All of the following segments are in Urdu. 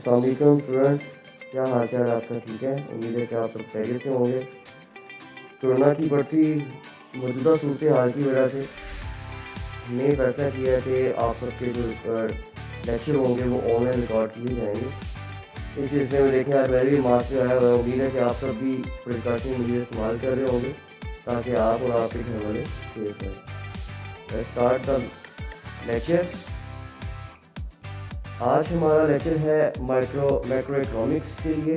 السلام علیکم اسٹوڈنٹس، کیا حال چال آپ کا؟ ٹھیک ہے، امید ہے کہ آپ سب خیریت سے ہوں گے۔ کورونا کی بڑھتی موجودہ صورتحال کی وجہ سے ہم نے فیصلہ کیا ہے کہ آپ سب کے جو لیکچر ہوں گے وہ آن لائن ریکارڈ کیے جائیں گے۔ اس سلسلے میں دیکھیں آپ پہلے بھی ماسک جو ہے امید ہے کہ آپ سب بھی پریکاشن میجر استعمال کر رہے ہوں گے تاکہ آپ اور آپ کے گھر والے سیف رہیں۔ Start the lecture. آج ہمارا لیکچر ہے میکرو اکنامکس کے لیے۔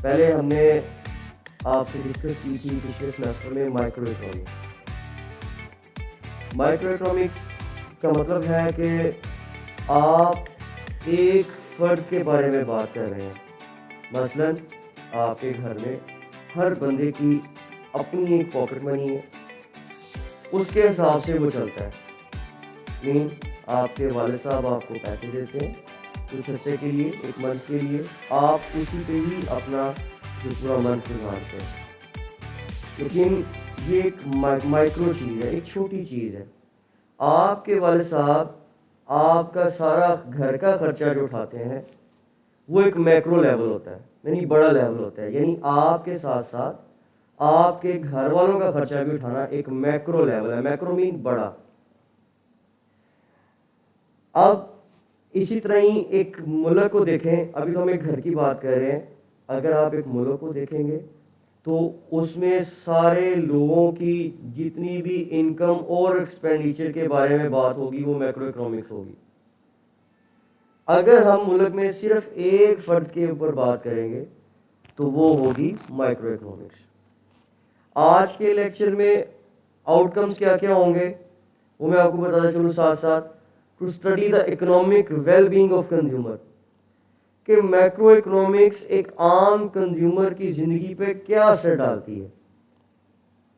پہلے ہم نے آپ سے ڈسکس کی تھی پچھلے سیمسٹر میں مائکرو اکنامکس۔ مائکرو اکنامکس کا مطلب ہے کہ آپ ایک فرد کے بارے میں بات کر رہے ہیں۔ مثلا آپ کے گھر میں ہر بندے کی اپنی ایک پاکٹ منی ہے، اس کے حساب سے وہ چلتا ہے۔ آپ کے والد صاحب آپ کو پیسے دیتے ہیں کچھ عرصے کے لیے، ایک منتھ کے لیے، آپ اسی پہ ہی اپنا جو پورا منتھ گزارتے ہیں۔ لیکن یہ ایک مائکرو چیز ہے، ایک چھوٹی چیز ہے۔ آپ کے والد صاحب آپ کا سارا گھر کا خرچہ جو اٹھاتے ہیں وہ ایک میکرو لیول ہوتا ہے، یعنی بڑا لیول ہوتا ہے، یعنی آپ کے ساتھ ساتھ آپ کے گھر والوں کا خرچہ بھی اٹھانا ایک میکرو لیول ہے۔ میکرو مین بڑا۔ اب اسی طرح ہی ایک ملک کو دیکھیں، ابھی تو ہم ایک گھر کی بات کر رہے ہیں، اگر آپ ایک ملک کو دیکھیں گے تو اس میں سارے لوگوں کی جتنی بھی انکم اور ایکسپینڈیچر کے بارے میں بات ہوگی وہ میکرو اکنامکس ہوگی۔ اگر ہم ملک میں صرف ایک فرد کے اوپر بات کریں گے تو وہ ہوگی مائکرو اکنامکس۔ آج کے لیکچر میں آؤٹ کمز کیا کیا ہوں گے وہ میں آپ کو بتاتا چلوں ساتھ ساتھ۔ To study the economic well being of consumer, کہ میکرو اکنامکس ایک عام کنزیومر کی زندگی پہ کیا اثر ڈالتی ہے۔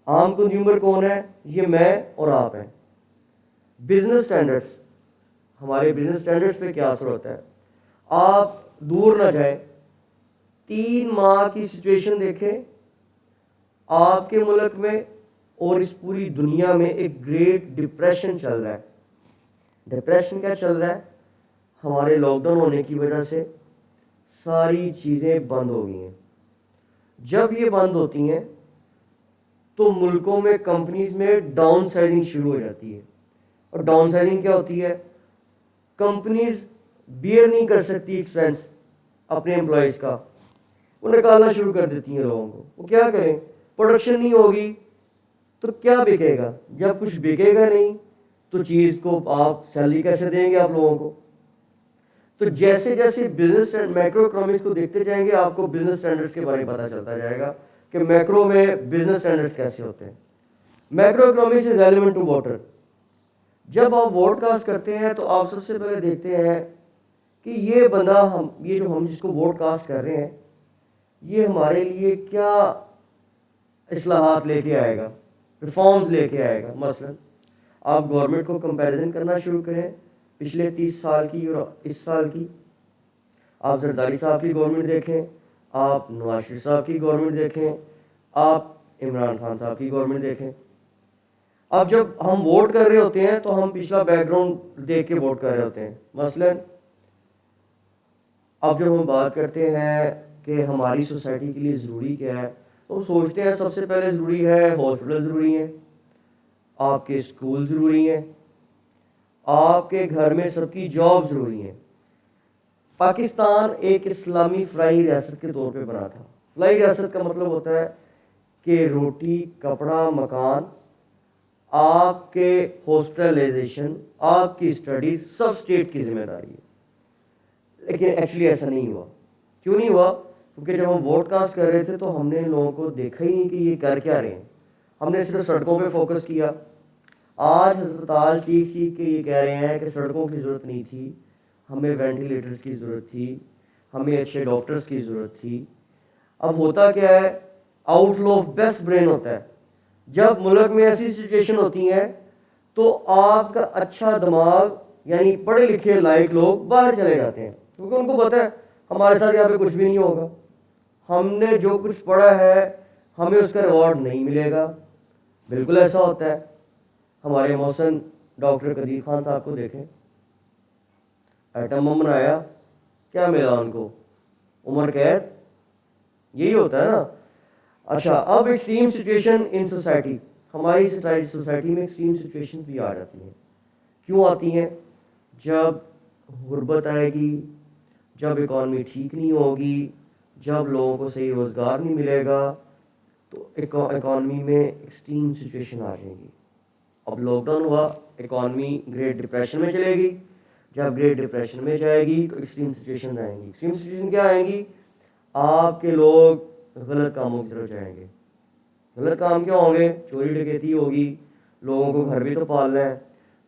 عام کنزیومر کون ہے؟ یہ میں اور آپ ہیں۔ بزنس سٹینڈرڈز، ہمارے بزنس سٹینڈرڈز پہ کیا اثر ہوتا ہے۔ آپ دور نہ جائیں، 3 ماہ کی سچویشن دیکھیں آپ کے ملک میں اور اس پوری دنیا میں۔ ایک گریٹ ڈپریشن چل رہا ہے۔ ڈپریشن کیا چل رہا ہے؟ ہمارے لاک ڈاؤن ہونے کی وجہ سے ساری چیزیں بند ہو گئی ہیں۔ جب یہ بند ہوتی ہیں تو ملکوں میں کمپنیز میں ڈاؤن سائزنگ شروع ہو جاتی ہے۔ اور ڈاؤن سائزنگ کیا ہوتی ہے؟ کمپنیز بیئر نہیں کر سکتی ایکسپینس اپنے امپلائیز کا، وہ نکالنا شروع کر دیتی ہیں لوگوں کو۔ وہ کیا کریں؟ پروڈکشن نہیں ہوگی تو کیا بکے گا؟ جب کچھ بکے گا نہیں تو چیز کو آپ سیلری کیسے دیں گے آپ لوگوں کو؟ تو جیسے جیسے بزنس میکرو اکنامکس کو دیکھتے جائیں گے آپ کو بزنس سٹینڈرڈز کے بارے میں پتہ چلتا جائے گا کہ میکرو میں بزنس سٹینڈرڈز کیسے ہوتے ہیں۔ Macroeconomics is relevant to water. جب آپ ووڈ کاسٹ کرتے ہیں تو آپ سب سے پہلے دیکھتے ہیں کہ یہ بندہ یہ جو ہم جس کو ووڈ کاسٹ کر رہے ہیں یہ ہمارے لیے کیا اصلاحات لے کے آئے گا، ریفارمز لے کے آئے گا۔ مثلا آپ گورنمنٹ کو کمپیریزن کرنا شروع کریں پچھلے 30 سال کی اور اس سال کی۔ آپ زرداری صاحب کی گورنمنٹ دیکھیں، آپ نواز شریف صاحب کی گورنمنٹ دیکھیں، آپ عمران خان صاحب کی گورنمنٹ دیکھیں۔ اب جب ہم ووٹ کر رہے ہوتے ہیں تو ہم پچھلا بیک گراؤنڈ دیکھ کے ووٹ کر رہے ہوتے ہیں۔ مثلا اب جب ہم بات کرتے ہیں کہ ہماری سوسائٹی کے لیے ضروری کیا ہے تو سوچتے ہیں سب سے پہلے ضروری ہے ہاسپٹل ضروری ہیں، آپ کے اسکول ضروری ہیں، آپ کے گھر میں سب کی جاب ضروری ہیں۔ پاکستان ایک اسلامی فلاحی ریاست کے طور پہ بنا تھا۔ فلاحی ریاست کا مطلب ہوتا ہے کہ روٹی، کپڑا، مکان، آپ کے ہاسپٹلائزیشن، آپ کی اسٹڈیز سب اسٹیٹ کی ذمہ داری ہے۔ لیکن ایکچولی ایسا نہیں ہوا۔ کیوں نہیں ہوا؟ کیونکہ جب ہم ووٹ کاسٹ کر رہے تھے تو ہم نے لوگوں کو دیکھا ہی نہیں کہ یہ کر کیا رہے ہیں، ہم نے صرف سڑکوں پہ فوکس کیا۔ آج ہسپتال چیخ چیخ کے یہ کہہ رہے ہیں کہ سڑکوں کی ضرورت نہیں تھی، ہمیں وینٹیلیٹرز کی ضرورت تھی، ہمیں اچھے ڈاکٹرز کی ضرورت تھی۔ اب ہوتا کیا ہے؟ Out flow of best brain ہوتا ہے۔ جب ملک میں ایسی سچویشن ہوتی ہیں تو آپ کا اچھا دماغ یعنی پڑھے لکھے لائق لوگ باہر چلے جاتے ہیں، کیونکہ ان کو پتہ ہے ہمارے ساتھ یہاں پہ کچھ بھی نہیں ہوگا، ہم نے جو کچھ پڑھا ہے ہمیں اس کا ریوارڈ نہیں ملے گا۔ بالکل ایسا ہوتا ہے۔ ہمارے محسن ڈاکٹر قدیر خان صاحب کو دیکھیں، ایٹم بم بنایا، کیا ملا ان کو؟ عمر قید، یہی ہوتا ہے نا. اچھا، اب ایکسٹریم سچویشن ان سوسائٹی، ہماری سوسائٹی میں ایکسٹریم سچویشن بھی آ جاتی ہیں. کیوں آتی ہیں؟ جب غربت آئے گی، جب اکانومی ٹھیک نہیں ہوگی، جب لوگوں کو صحیح روزگار نہیں ملے گا تو اکانومی میں ایکسٹریم سچویشن آ جائیں گی. اب لاک ڈاؤن ہوا، اکانومی گریٹ ڈپریشن میں چلے گی. جب گریٹ ڈپریشن میں جائے گی تو ایکسٹریم سچویشن آئیں گی. ایکسٹریم سچویشن کیا آئیں گی؟ آپ کے لوگ غلط کاموں کی طرف جائیں گے. غلط کام کیا ہوں گے؟ چوری ڈکیتی ہوگی، لوگوں کو گھر بھی تو پالنا ہے.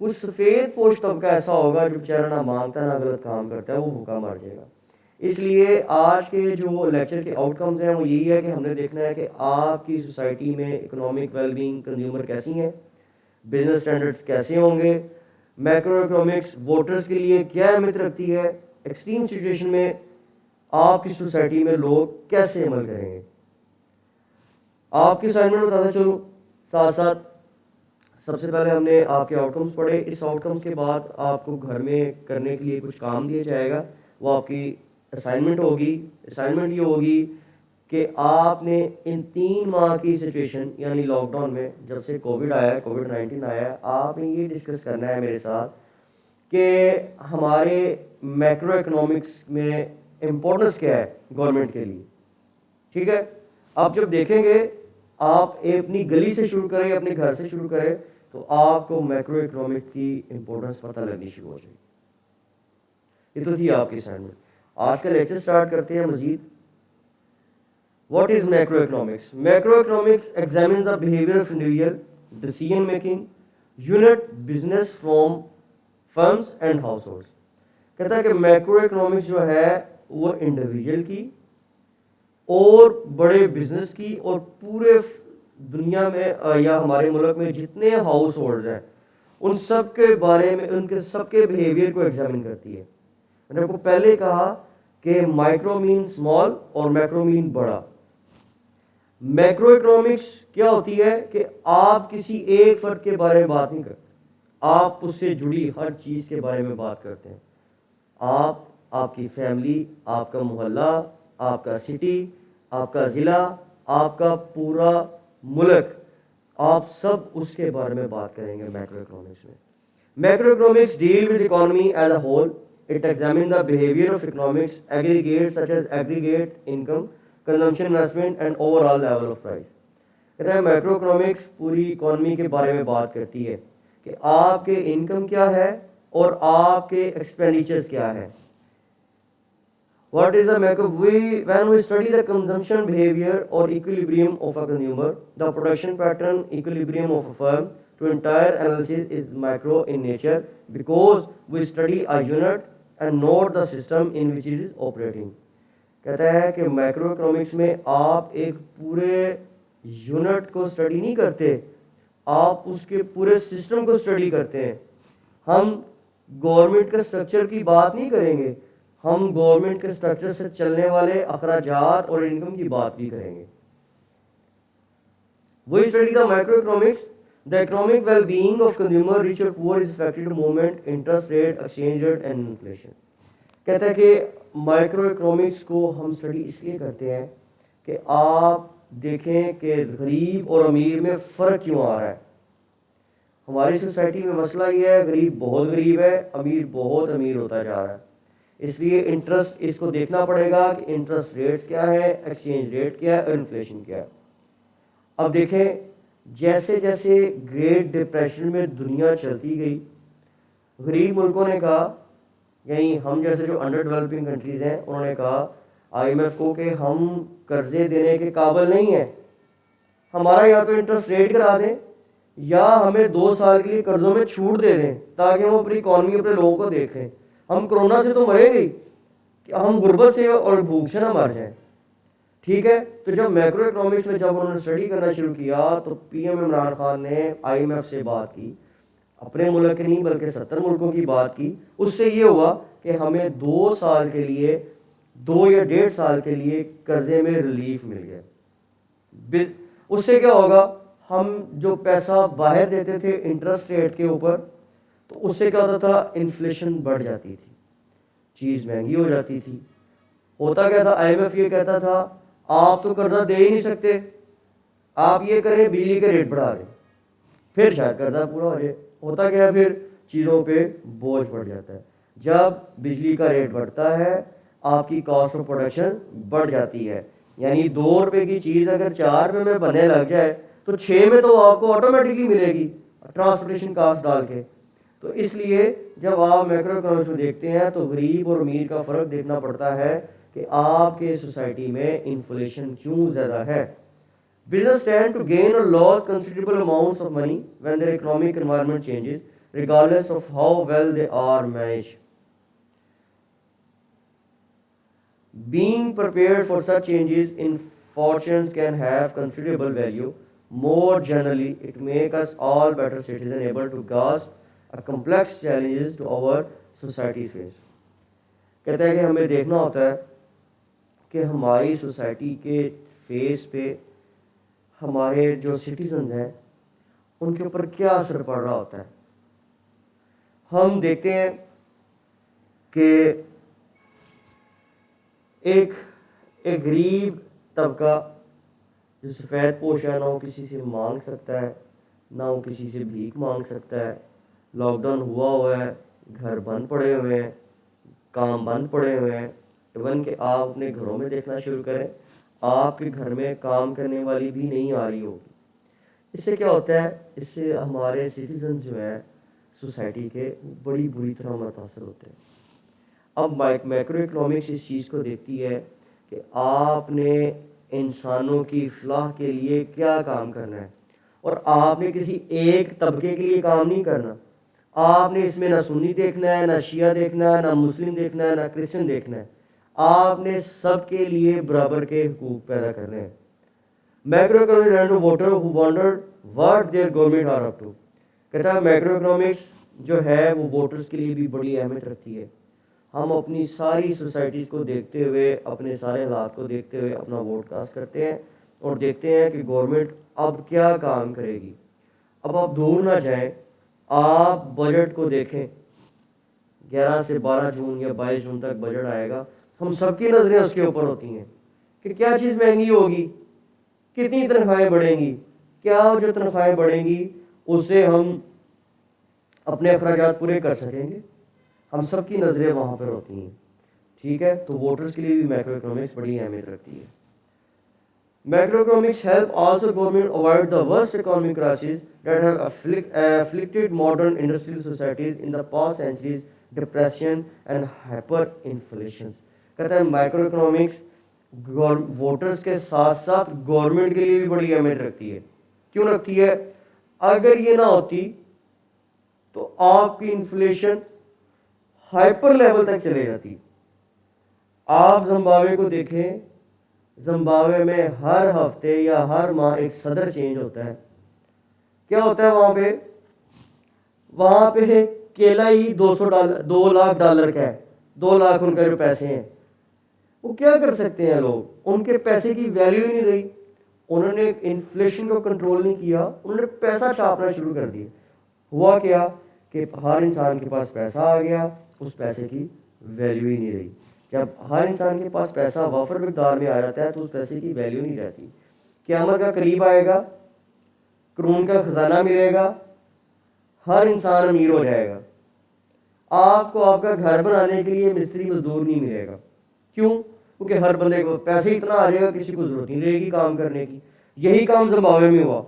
کچھ سفید پوش طبقہ ایسا ہوگا جو بیچارہ نہ مانگتا نہ غلط کام کرتا ہے، وہ بھوکا مر جائے گا. اس لیے آج کے جو لیکچر کے آؤٹ کمز ہیں وہ یہی ہے کہ ہم نے دیکھنا ہے کہ آپ کی سوسائٹی میں اکنامک ویل بینگ، کنزیومر کیسی ہیں، بزنس اسٹینڈرڈس کیسے ہوں گے، میکرو اکنامکس ووٹرز کے لیے کیا اہمیت رکھتی ہے، ایکسٹریم سچویشن میں آپ کی سوسائٹی میں لوگ کیسے عمل کریں گے. آپ کی اسائنمنٹ بتاتا چلوں ساتھ ساتھ. سب سے پہلے ہم نے آپ کے آؤٹ کمز پڑھے. اس آؤٹ کمز کے بعد آپ کو گھر میں کرنے کے لیے کچھ کام دیا جائے گا، وہ آپ کی اسائنمنٹ ہوگی. اسائنمنٹ یہ ہوگی کہ آپ نے ان 3 ماہ کی سچویشن یعنی لاک ڈاؤن میں، جب سے کووڈ آیا ہے، کووڈ-19 آیا ہے، آپ نے یہ ڈسکس کرنا ہے میرے ساتھ کہ ہمارے میکرو اکنامکس میں امپورٹنس کیا ہے گورنمنٹ کے لیے. ٹھیک ہے، آپ جب دیکھیں گے، آپ اپنی گلی سے شروع کریں، اپنے گھر سے شروع کریں، تو آپ کو میکرو اکنامک کی امپورٹنس پتہ لگنی شروع ہو جائے گی. یہ تو تھی آپ کی اسائنمنٹ. آج کا لیکچر سٹارٹ کرتے ہیں مزید. What is macroeconomics? Macroeconomics examines the behaviour of individual decision making unit business from firms and households. کہتا ہے کہ میکرو اکنامکس جو ہے وہ انڈیویجول کی اور بڑے بزنس کی اور پورے دنیا میں یا ہمارے ملک میں جتنے ہاؤس ہولڈ ہیں ان سب کے بارے میں، ان کے سب کے بیہیویئر کو ایگزامن کرتی ہے. میں نے آپ کو پہلے کہا کہ مائکرو مین اسمال اور میکرو مین بڑا. میکرو اکنامکس کیا ہوتی ہے کہ آپ کسی ایک فرد کے بارے میں بات نہیں کرتے، آپ اس سے جڑی ہر چیز کے بارے میں بات کرتے ہیں. آپ کی فیملی، آپ کا محلہ، آپ کا سٹی، آپ کا ضلع، آپ کا پورا ملک، آپ سب اس کے بارے میں بات کریں گے میکرو اکنامکس میں. Macroeconomics deal with economy as a whole. It examines the behavior of economics aggregates such as aggregate income, consumption, investment and overall level of price. کہتا ہے میکرو اکنامکس پوری اکانومی کے بارے میں بات کرتی ہے کہ آپ کے انکم کیا ہے اور آپ کے ایکسپینڈیچرز کیا ہے. What is the macro? When we study the consumption behavior or equilibrium of a consumer, the production pattern equilibrium of a firm, to entire analysis is macro in nature because we study a unit and not the system in which it is operating. کہتا ہے کہ میکرو اکنامکس میں آپ ایک پورے یونٹ کو اسٹڈی نہیں کرتے، آپ اس کے پورے سسٹم کو اسٹڈی کرتے ہیں. ہم گورنمنٹ کے اسٹرکچر کی بات نہیں کریں گے، ہم گورنمنٹ کے اسٹرکچر سے چلنے والے اخراجات اور انکم کی بات بھی کریں گے. We study the microeconomics. The economic well-being of consumer, rich or poor, is affected by movement, interest rate, exchange rate and inflation. کہتا ہے کہ مائکرو اکنامکس کو ہم اسٹڈی اس لیے کرتے ہیں کہ آپ دیکھیں کہ غریب اور امیر میں فرق کیوں آ رہا ہے. ہماری سوسائٹی میں مسئلہ یہ ہے، غریب بہت غریب ہے، امیر بہت امیر ہوتا جا رہا ہے. اس لیے انٹرسٹ اس کو دیکھنا پڑے گا کہ انٹرسٹ ریٹس کیا ہے، ایکسچینج ریٹ کیا ہے اور انفلیشن کیا ہے. اب دیکھیں جیسے جیسے گریٹ ڈپریشن میں دنیا چلتی گئی، غریب ملکوں نے کہا، یعنی ہم جیسے جو انڈر ڈیولپنگ کنٹریز ہیں، انہوں نے کہا آئی ایم ایف کو کہ ہم قرضے دینے کے قابل نہیں ہیں، ہمارا یا تو انٹرسٹ ریٹ کرا دیں یا ہمیں 2 سال کے لیے قرضوں میں چھوٹ دے دیں تاکہ ہم اپنی اکانومی، اپنے لوگوں کو دیکھیں. ہم کرونا سے تو مریں گے کہ ہم غربت سے اور بھوک سے نہ مر جائیں. ٹھیک ہے، تو جب میکرو اکنامکس میں جب انہوں نے اسٹڈی کرنا شروع کیا تو پی ایم عمران خان نے آئی ایم ایف سے بات کی، اپنے ملک کے نہیں بلکہ 70 ملکوں کی بات کی. اس سے یہ ہوا کہ ہمیں 2 سال کے لیے، 2 یا 1.5 سال کے لیے قرضے میں ریلیف مل گیا. اس سے کیا ہوگا، ہم جو پیسہ باہر دیتے تھے انٹرسٹ ریٹ کے اوپر، تو اس سے کیا ہوتا تھا، انفلیشن بڑھ جاتی تھی. چیز مہنگی ہو جاتی تھی. ہوتا کیا تھا, آئی ایم ایف یہ کہتا تھا آپ تو قرضہ دے ہی نہیں سکتے, آپ یہ کریں بجلی کے ریٹ بڑھا دیں, پھر شاید قرضہ پورا ہو جائے. ہوتا کیا, پھر چیزوں پہ بوجھ پڑ جاتا ہے. جب بجلی کا ریٹ بڑھتا ہے آپ کی کاسٹ آف پروڈکشن بڑھ جاتی ہے. یعنی 2 روپے کی چیز اگر 4 روپے میں بننے لگ جائے تو 6 میں تو آپ کو آٹومیٹکلی ملے گی ٹرانسپورٹیشن کاسٹ ڈال کے. تو اس لیے جب آپ میکرو اکنامکس میں دیکھتے ہیں تو غریب اور امیر کا فرق دیکھنا پڑتا ہے کہ آپ کے سوسائٹی میں انفلیشن کیوں زیادہ ہے. Business tend to gain or lose considerable amounts of money when their economic environment changes, regardless of how well they are managed. Being prepared for such changes in fortunes can have considerable value. More generally, it makes us all better citizens able to grasp a complex challenges to our society face. کہتا ہے کہ ہمیں دیکھنا ہوتا ہے کہ ہماری سوسائٹی کے فیس پہ ہمارے جو سٹیزنز ہیں ان کے اوپر کیا اثر پڑ رہا ہوتا ہے. ہم دیکھتے ہیں کہ ایک غریب طبقہ جو سفید پوش ہے, نہ وہ کسی سے مانگ سکتا ہے, نہ وہ کسی سے بھیک مانگ سکتا ہے. لاک ڈاؤن ہوا ہے, گھر بند پڑے ہوئے ہیں, کام بند پڑے ہوئے ہیں. ایون کہ آپ اپنے گھروں میں دیکھنا شروع کریں, آپ کے گھر میں کام کرنے والی بھی نہیں آ رہی ہوگی. اس سے کیا ہوتا ہے, اس سے ہمارے سٹیزنز جو ہیں سوسائٹی کے بڑی بری طرح متاثر ہوتے ہیں. اب میکرو اکنامکس اس چیز کو دیکھتی ہے کہ آپ نے انسانوں کی فلاح کے لیے کیا کام کرنا ہے, اور آپ نے کسی ایک طبقے کے لیے کام نہیں کرنا. آپ نے اس میں نہ سنی دیکھنا ہے, نہ شیعہ دیکھنا ہے, نہ مسلم دیکھنا ہے, نہ کرسچن دیکھنا ہے. آپ نے سب کے لیے برابر کے حقوق پیدا کرنے ہیں. Macro economics voter who wondered what their government are up to. کہتا ہے میکرو اکنامکس جو ہے وہ ووٹرز کے لیے بھی بڑی اہمیت رکھتی ہے. ہم اپنی ساری سوسائٹیز کو دیکھتے ہوئے, اپنے سارے حالات کو دیکھتے ہوئے اپنا ووٹ کاسٹ کرتے ہیں اور دیکھتے ہیں کہ گورنمنٹ اب کیا کام کرے گی. اب آپ دور نہ جائیں, آپ بجٹ کو دیکھیں. 11 سے 12 جون یا 22 جون تک بجٹ آئے گا, ہم سب کی نظریں اس کے اوپر ہوتی ہیں کہ کیا چیز مہنگی ہوگی, کتنی تنخواہیں بڑھیں گی, کیا جو تنخواہیں بڑھیں گی اس سے ہم اپنے اخراجات پورے کر سکیں گے. ہم سب کی نظریں وہاں پر ہوتی ہیں. ٹھیک ہے, تو ووٹرز کے لیے بھی میکرو اکنامکس بڑی اہمیت رکھتی ہے. Macro economics help also government avoid the worst economic crisis that have afflicted modern industrial societies in the past centuries, depression and hyper inflation. کہتا ہے مائکرو اکنامکس ووٹرز کے ساتھ ساتھ گورنمنٹ کے لیے بھی بڑی اہمیت رکھتی ہے. کیوں رکھتی ہے؟ اگر یہ نہ ہوتی تو آپ کی انفلیشن ہائپر لیول تک چلے جاتی. آپ زمبابوے کو دیکھیں, زمبابوے میں ہر ہفتے یا ہر ماہ ایک صدر چینج ہوتا ہے. کیا ہوتا ہے وہاں پہ؟ وہاں پہ کیلا ہی $2 لاکھ کا ہے. 2 لاکھ ان کے جو پیسے ہیں, وہ کیا کر سکتے ہیں لوگ؟ ان کے پیسے کی ویلیو ہی نہیں رہی. انہوں نے انفلیشن کو کنٹرول نہیں کیا, انہوں نے پیسہ چھاپنا شروع کر دیا. ہوا کیا کہ ہر انسان کے پاس پیسہ آ گیا, اس پیسے کی ویلیو ہی نہیں رہی. جب ہر انسان کے پاس پیسہ وافر مقدار میں آ جاتا ہے تو اس پیسے کی ویلیو نہیں رہتی. قیامت کا قریب آئے گا, قرون کا خزانہ ملے گا, ہر انسان امیر ہو جائے گا. آپ کو آپ کا گھر بنانے کے لیے مستری مزدور نہیں ملے گا. کیوں؟ کیونکہ ہر بندے کو پیسے اتنا آ جائے گا, کسی کو ضرورت نہیں رہے گی کام کرنے کی. یہی کام زمبابوے میں ہوا.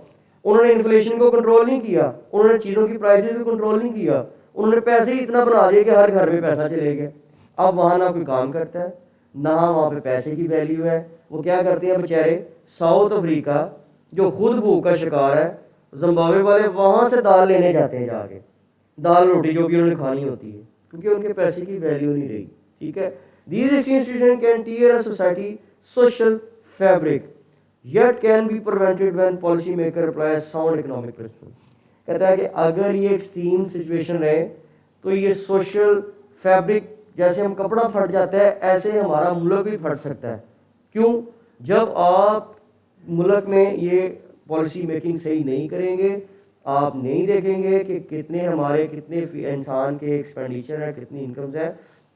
انہوں نے انفلیشن کو کنٹرول نہیں کیا, انہوں نے چیزوں کی پرائسز کو کنٹرول نہیں کیا, انہوں نے پیسے ہی اتنا بنا دیا کہ ہر گھر میں پیسہ چلے گیا. اب وہاں نہ کوئی کام کرتا ہے, نہ وہاں پہ پیسے کی ویلیو ہے. وہ کیا کرتے ہیں بیچارے, ساؤتھ افریقہ جو خود بھوک کا شکار ہے, زمبابوے والے وہاں سے دال لینے جاتے ہیں جا کے, دال روٹی جو بھی انہوں نے کھانی ہوتی ہے, کیونکہ ان کے پیسے کی ویلیو نہیں رہی. ٹھیک ہے, these institutions can tear a society social fabric yet can be prevented when policy maker applies sound economic principles. کہتا ہے کہ اگر یہ ایکسٹریم سچویشن رہے تو یہ سوشل فیبرک, جیسے ہم کپڑا پھٹ جاتا ہے ایسے ہمارا ملک بھی پھٹ سکتا ہے. کیوں؟ جب آپ ملک میں یہ پالیسی میکنگ صحیح نہیں کریں گے, آپ نہیں دیکھیں گے کہ کتنے انسان کے ایکسپینڈیچر ہیں, کتنی انکمز ہیں,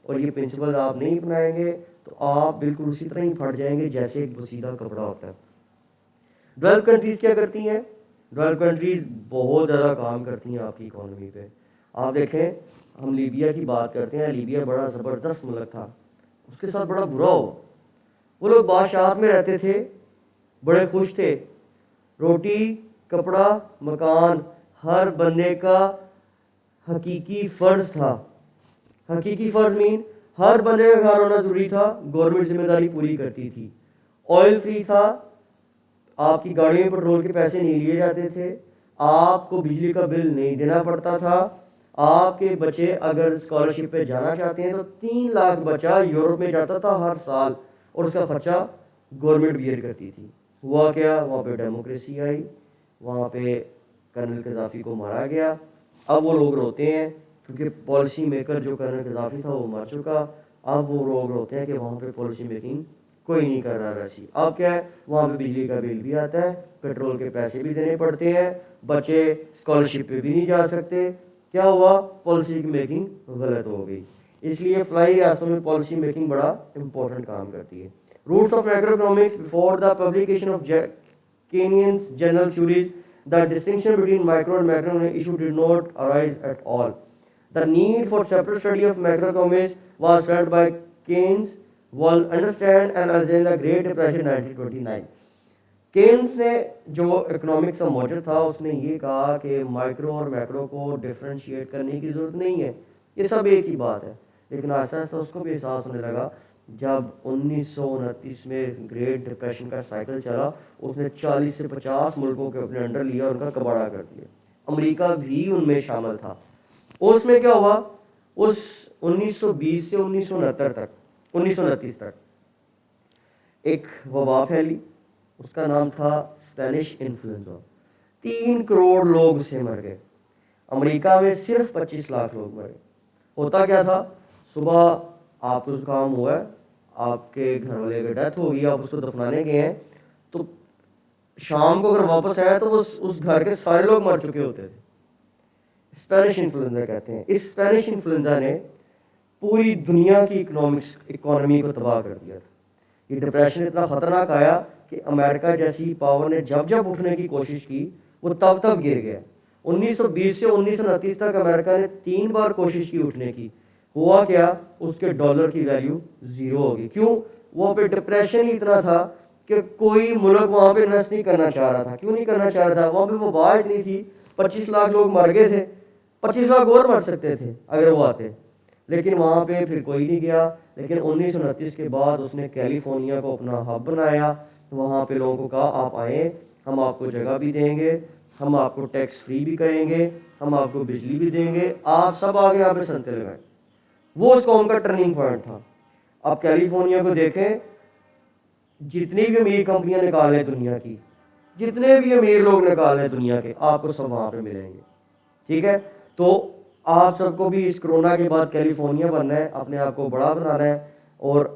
اور یہ پرنسپل آپ نہیں اپنائیں گے تو آپ بالکل اسی طرح ہی پھٹ جائیں گے جیسے ایک بسیدہ کپڑا ہوتا ہے. ڈیولپ کنٹریز کیا کرتی ہیں؟ ڈیولپ کنٹریز بہت زیادہ کام کرتی ہیں آپ کی اکانومی پہ. آپ دیکھیں ہم لیبیا کی بات کرتے ہیں, لیبیا بڑا زبردست ملک تھا, اس کے ساتھ بڑا برا ہوا. وہ لوگ بادشاہت میں رہتے تھے, بڑے خوش تھے, روٹی کپڑا مکان ہر بندے کا حقیقی فرض تھا. حقیقی فرض مین ہر بندے کا گھر ہونا ضروری تھا, گورنمنٹ ذمہ داری پوری کرتی تھی. آئل فری تھا, آپ کی گاڑیوں میں پیٹرول کے پیسے نہیں لیے جاتے تھے, آپ کو بجلی کا بل نہیں دینا پڑتا تھا. آپ کے بچے اگر اسکالرشپ پہ جانا چاہتے ہیں تو 3 لاکھ بچہ یورپ میں جاتا تھا ہر سال, اور اس کا خرچہ گورنمنٹ بیئر کرتی تھی. ہوا کیا, وہاں پہ ڈیموکریسی آئی, وہاں پہ کرنل قذافی کو مارا گیا. اب وہ لوگ روتے ہیں کیونکہ پالیسی میکر جو کرنل قذافی تھا وہ مر چکا. اب وہ لوگ روتے ہیں کہ وہاں پہ پالیسی میکنگ کوئی نہیں کر رہا رسی. اب کیا ہے, وہاں پہ بجلی کا بل بھی آتا ہے, پیٹرول کے پیسے بھی دینے پڑتے ہیں, بچے اسکالرشپ پہ بھی نہیں جا سکتے. کیا ہوا, پالیسی میکنگ غلط ہو گئی. اس لیے فلائی ریاستوں میں پالیسی میکنگ بڑا امپورٹنٹ کام کرتی ہے. Roots of microeconomics before the publication of Keynes general theories, the distinction between micro and macroeconomic issue did not arise at all. The need for separate study of macroeconomics was felt by Keynes, while understand and Alexander the Great Depression 1929. Keynes نے جو اکنامکس کا موجر تھا اس نے یہ کہا کہ مائکرو اور میکرو کو ڈفرینشیٹ کرنے کی ضرورت نہیں ہے, یہ سب ایک ہی بات ہے. لیکن آہستہ آہستہ اس کو بھی احساس ہونے لگا جب 1929 میں گریٹ ڈپریشن کا سائیکل چلا, اس نے 40 سے 50 ملکوں کے اپنے انڈر لیا اور ان کا کباڑہ کر دیا. امریکہ بھی ان میں شامل تھا. اس میں کیا ہوا, اس 1920 سے 1929 تک ایک وبا پھیلی, اس کا نام تھا اسپینش انفلوئنزا. 3 کروڑ لوگ اس سے مر گئے. امریکہ میں صرف 25 لاکھ لوگ مرے. ہوتا کیا تھا, صبح آپ کو زکام ہوا ہے, آپ کے گھر والے کی ڈیتھ ہو گئی, آپ اس کو دفنانے گئے ہیں, تو شام کو اگر واپس آیا تو اس گھر کے سارے لوگ مر چکے ہوتے تھے. اسپینش انفلوئنزا کہتے ہیں. اس اسپینش انفلوئنزا نے پوری دنیا کی اکانومی کو تباہ کر دیا تھا. یہ ڈپریشن اتنا خطرناک آیا کہ امریکہ جیسی پاور نے جب جب اٹھنے کی کوشش کی وہ تب تب گر گیا. 1920 سے 1929 تک امریکہ نے 3 بار کوشش کی اٹھنے کی. ہوا کیا, اس کے ڈالر کی ویلیو 0 ہو گئی. کیوں؟ وہاں پہ ڈپریشن ہی اتنا تھا کہ کوئی ملک وہاں پہ انویسٹ نہیں کرنا چاہ رہا تھا. کیوں نہیں کرنا چاہ رہا تھا؟ وہاں پہ وبا اتنی تھی, 25 لاکھ لوگ مر گئے تھے, 25 لاکھ اور مر سکتے تھے اگر وہ آتے, لیکن وہاں پہ پھر کوئی نہیں گیا. لیکن 1929 کے بعد اس نے کیلیفورنیا کو اپنا ہب بنایا. وہاں پہ لوگوں کو کہا آپ آئیں, ہم آپ کو جگہ بھی دیں گے, ہم آپ کو ٹیکس فری بھی کریں گے, ہم آپ کو بجلی بھی دیں گے, آپ سب آگے یہاں پہ سنتے لگائیں. وہ اس قوم کا ٹرننگ پوائنٹ تھا. آپ کیلیفورنیا کو دیکھیں, جتنی بھی امیر کمپنیاں نکالیں دنیا کی, جتنے بھی امیر لوگ نکالیں دنیا کے, آپ کو سب وہاں پہ ملیں گے. ٹھیک ہے, تو آپ سب کو بھی اس کرونا کے بعد کیلیفورنیا بننا ہے, اپنے آپ کو بڑا بنانا ہے اور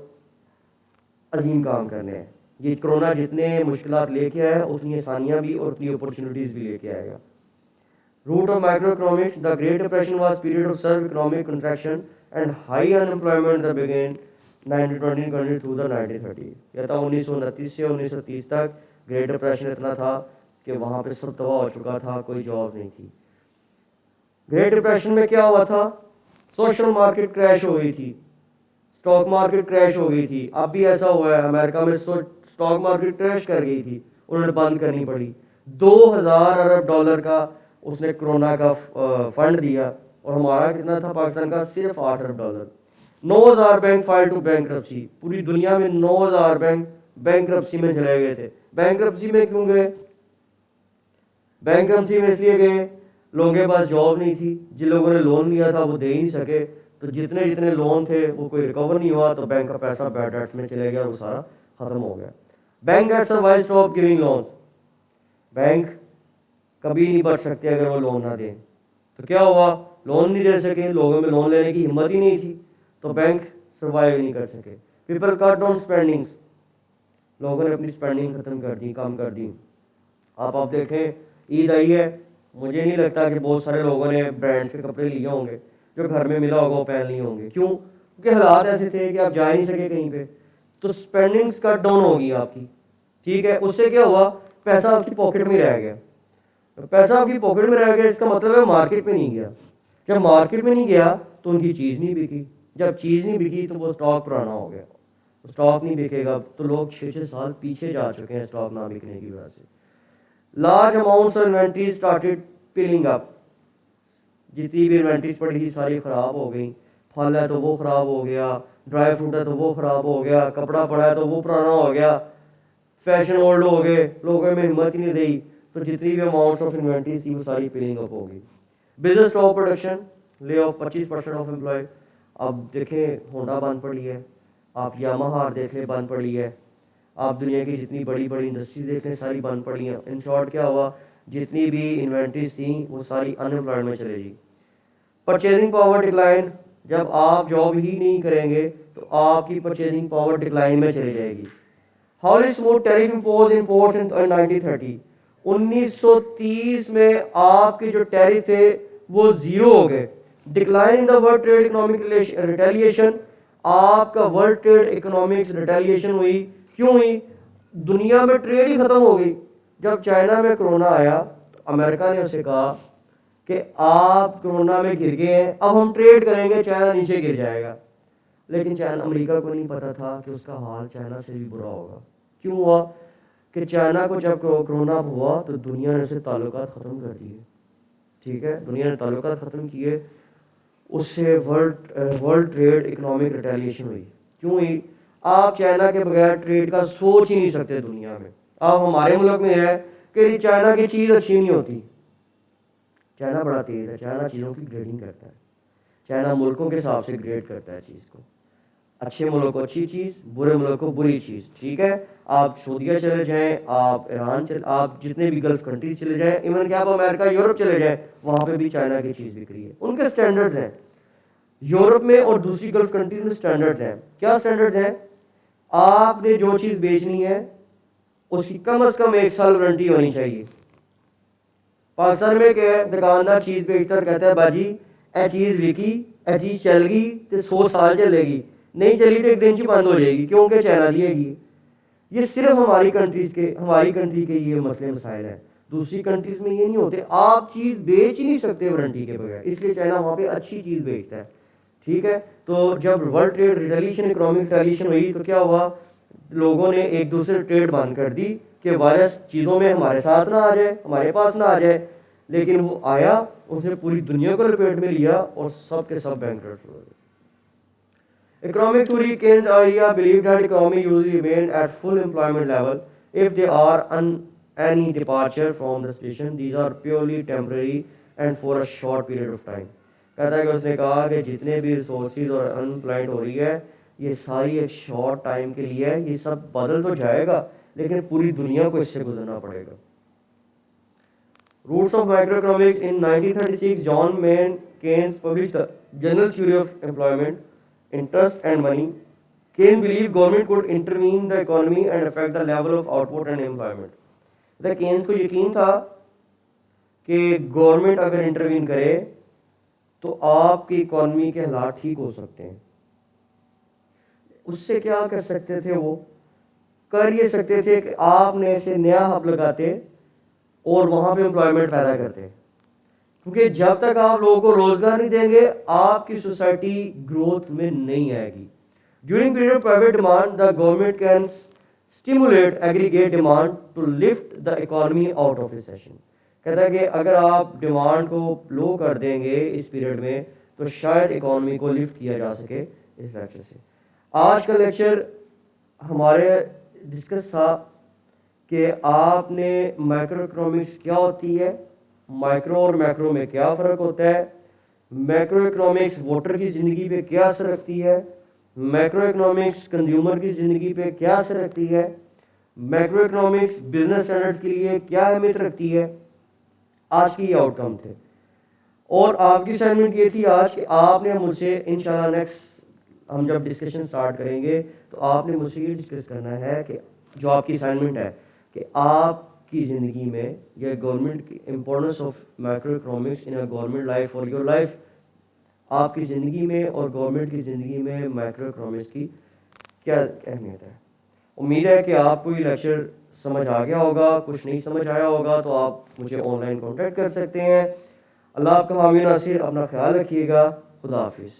عظیم کام کرنے ہیں. یہ کرونا جتنے مشکلات لے کے آیا اتنی آسانیاں بھی اور اتنی اپرچونیٹیز بھی لے کے آئے گا. Root of microeconomics, the Great Depression was period of self economic contraction and high unemployment that began 1920 through the 1930. یہ تھا 1929 سے 1930 تک گریٹ ڈپریشن اتنا تھا کہ وہاں پہ سب تباہ ہو چکا تھا, کوئی جاب نہیں تھی. گریٹ ڈپریشن میں کیا ہوا تھا, سوشل مارکیٹ کریش ہو گئی تھی, اسٹاک مارکیٹ کریش ہو گئی تھی. اب بھی ایسا ہوا ہے, امریکہ میں اسٹاک مارکیٹ کریش کر گئی تھی, انہوں نے بند کرنی پڑی. 2000 ارب ڈالر کا اس نے کرونا کا فنڈ دیا, اور ہمارا کتنا تھا پاکستان کا, صرف 8 ارب dollar. 9000 bank fail to bankruptcy. پوری دنیا میں 9000 بینک بینکرپسی میں چلے گئے تھے. بینکرپسی میں کیوں گئے؟ بینکرپسی میں اس لیے گئے لوگوں کے پاس جاب نہیں تھی, جن لوگوں نے لون لیا تھا وہ دے ہی نہیں سکے, تو جتنے لون تھے وہ کوئی ریکور نہیں ہوا, تو بینک کا پیسہ بیڈ ڈیٹس میں چلے گیا اور وہ سارا ختم ہو گیا. Bank that's are why stop giving loan. Bank کبھی نہیں بچ سکتے اگر وہ لون نہ دیں. تو کیا ہوا, لون نہیں دے سکے, لوگوں میں لون لینے کی ہمت ہی نہیں تھی, تو بینک سروائیو نہیں کر سکے. پیپل کٹ ڈاؤن اسپینڈنگس, لوگوں نے اپنی اسپینڈنگ ختم کر دی, کم کر دی. آپ دیکھیں عید آئی ہے, مجھے نہیں لگتا کہ بہت سارے لوگوں نے برانڈس کے کپڑے لیے ہوں گے, جو گھر میں ملا ہوگا وہ پہن لیے ہوں گے. کیوں؟ کیونکہ حالات ایسے تھے کہ آپ جا نہیں سکے کہیں پہ, تو اسپینڈنگس کٹ ڈاؤن ہوگی آپ کی, ٹھیک ہے. اس سے کیا ہوا, پیسہ آپ کی پاکٹ میں رہ گیا. پیسہ آپ کی پاکٹ میں رہ گیا اس کا مطلب ہے مارکیٹ میں نہیں گیا. جب مارکیٹ میں نہیں گیا تو ان کی چیز نہیں بکی, جب چیز نہیں بکی تو وہ اسٹاک پرانا ہو گیا. اسٹاک نہیں بکے گا تو لوگ 6 سال پیچھے جا چکے ہیں اسٹاک نہ بکنے کی وجہ سے. Large amounts of inventory started پلنگ اپ, جتنی بھی انوینٹریز پڑی تھی ساری خراب ہو گئی. پھل ہے تو وہ خراب ہو گیا, ڈرائی فروٹ ہے تو وہ خراب ہو گیا, کپڑا پڑا ہے تو وہ پرانا ہو گیا, فیشن اولڈ ہو گئے, لوگوں میں ہمت ہی نہیں رہی, تو جتنی بھی اماؤنٹس آف انوینٹریز تھی وہ ساری پلنگ اپ ہو گئی. Business stop production, lay off 25% of employee. اب دیکھیں ہونڈا بند پڑی ہے, آپ یامہا دیکھ لیں بند پڑی ہے, آپ دنیا کی جتنی بڑی بڑی انڈسٹریز دیکھ لیں ساری بند پڑی ہیں. ان شارٹ کیا ہوا, جتنی بھی انوینٹریز تھیں وہ ساری ان امپلائڈ میں چلے گی. پرچیزنگ پاور ڈکلائن, جب آپ جاب ہی نہیں کریں گے تو آپ کی پرچیزنگ پاور ڈکلائن میں چلی جائے گی. ہالی اسموتھ ٹیرف امپوز امپورٹس ان 1930, 1930 میں آپ کے جو ٹیرف تھے وہ زیرو ہو گئے. Decline in the world trade economic retaliation, آپ کا ورلڈ ٹریڈ اکنامکس ریٹیلیشن ہوئی. کیوں ہوئی؟ دنیا میں ٹریڈ ہی ختم ہو گئی. جب چائنا میں کرونا آیا تو امریکہ نے اسے کہا کہ آپ کرونا میں گر گئے ہیں, اب ہم ٹریڈ کریں گے, چائنا نیچے گر جائے گا. لیکن چائنا, امریکہ کو نہیں پتا تھا کہ اس کا حال چائنا سے بھی برا ہوگا. کیوں ہوا کہ چائنا کو جب کرونا ہوا تو دنیا نے اسے تعلقات ختم کر دیے, ٹھیک ہے, دنیا نے تعلقات ختم کیے, اس سے ورلڈ ٹریڈ اکنامک ریٹیلیشن ہوئی. کیوں ہوئی؟ آپ چائنا کے بغیر ٹریڈ کا سوچ ہی نہیں سکتے دنیا میں. اب ہمارے ملک میں ہے کہ چائنا کی چیز اچھی نہیں ہوتی. چائنا بڑا تیز ہے, چائنا چیزوں کی گریڈنگ کرتا ہے, چائنا ملکوں کے حساب سے گریڈ کرتا ہے چیز کو. اچھے ملک کو اچھی چیز, برے ملک کو بری چیز, ٹھیک ہے. آپ سعودیہ چلے جائیں, آپ ایران آپ جتنے بھی گلف کنٹریز چلے جائیں, ایون کہ آپ امریکہ یورپ چلے جائیں, وہاں پہ بھی چائنا کی چیز بک رہی ہے. ان کے اسٹینڈرڈز ہیں یورپ میں اور دوسری گلف کنٹریز میں اسٹینڈرڈز ہیں. کیا اسٹینڈرڈز ہیں؟ آپ نے جو چیز بیچنی ہے اس کی کم از کم 1 سال وارنٹی ہونی چاہیے. پاکستان میں کیا ہے, دکاندار چیز بیچتا ہے, کہتا ہے باجی اے چیز وکی, اے چیز چل گئی تو 100 سال چلے گی, نہیں چلی تو ایک دن چ بند ہو جائے گی, کیونکہ چائنا دیے گی. یہ صرف ہماری کنٹری کے یہ مسئلے مسائل ہیں. دوسری کنٹریز میں یہ نہیں ہوتے. آپ چیز بیچ ہی نہیں سکتے وارنٹی کے بغیر, اس لیے چائنا وہاں پہ اچھی چیز بیچتا ہے, ٹھیک ہے. تو جب world trade retaliation, economic retaliation ہوئی تو کیا ہوا, لوگوں نے ایک دوسرے ٹریڈ بند کر دی کہ وائرس چیزوں میں ہمارے ساتھ نہ آ جائے, ہمارے پاس نہ آ جائے. لیکن وہ آیا, اس نے پوری دنیا کو لپیٹ میں لیا اور سب کے سب بینکرپٹ ہو گئے. Economic theory, Keynes' idea believed that economy usually remained at full employment level if there are any departure from the station. These are purely temporary and for a short period of time. کہتا ہے کہ اس نے کہا کہ جتنے بھی ریسورسز اور انپلائنٹ ہو رہی ہے یہ ساری ایک شارٹ ٹائم کے لیے ہے, یہ سب بدل تو جائے گا لیکن پوری دنیا کو اس سے گزرنا پڑے گا. Roots of Microeconomics. In 1936, John Maynard Keynes published the General Theory of Employment, Interest and Money. Keynes believed government could intervene in the economy and affect the level of output and employment. Keynes کو یقین تھا کہ گورنمنٹ اگر انٹروین کرے تو آپ کی اکانومی کے حالات ٹھیک ہو سکتے ہیں. اس سے کیا کر سکتے تھے, وہ کر یہ سکتے تھے کہ آپ نے اسے نیا ہب لگاتے اور وہاں پہ امپلائمنٹ پیدا کرتے, کیونکہ جب تک آپ لوگوں کو روزگار نہیں دیں گے آپ کی سوسائٹی گروتھ میں نہیں آئے گی. During period of private demand the government can stimulate aggregate demand to lift the economy out of recession. کہتا ہے کہ اگر آپ ڈیمانڈ کو لو کر دیں گے اس پیریڈ میں تو شاید اکانومی کو لفٹ کیا جا سکے. اس لیکچر سے آج کا لیکچر ہمارے ڈسکس تھا کہ آپ نے مائکرو اکنامکس کیا ہوتی ہے, مائکرو اور میکرو میں کیا فرق ہوتا ہے, میکرو اکنامکس ووٹر کی زندگی پہ کیا اثر رکھتی ہے, میکرو اکنامکس کنزیومر کی زندگی پہ کیا اثر رکھتی ہے, میکرو اکنامکس بزنس اسٹینڈرڈس کے لیے کیا اہمیت رکھتی ہے. آج کی یہ آؤٹ کم تھے اور آپ کی اسائنمنٹ یہ تھی آج کہ آپ نے مجھ سے انشاءاللہ نیکسٹ ہم جب ڈسکشن سٹارٹ کریں گے تو آپ نے مجھ سے یہ ڈسکس کرنا ہے کہ جو آپ کی اسائنمنٹ ہے کہ آپ کی زندگی میں یا گورنمنٹ کی importance of micro economics in a government life اور یور لائف, آپ کی زندگی میں اور گورنمنٹ کی زندگی میں مائکرو اکنامکس کی کیا اہمیت ہے. امید ہے کہ آپ کو یہ لیکچر سمجھ آ گیا ہوگا. کچھ نہیں سمجھ آیا ہوگا تو آپ مجھے آن لائن کانٹیکٹ کر سکتے ہیں. اللہ آپ کا حامی ناصر. اپنا خیال رکھیے گا. خدا حافظ.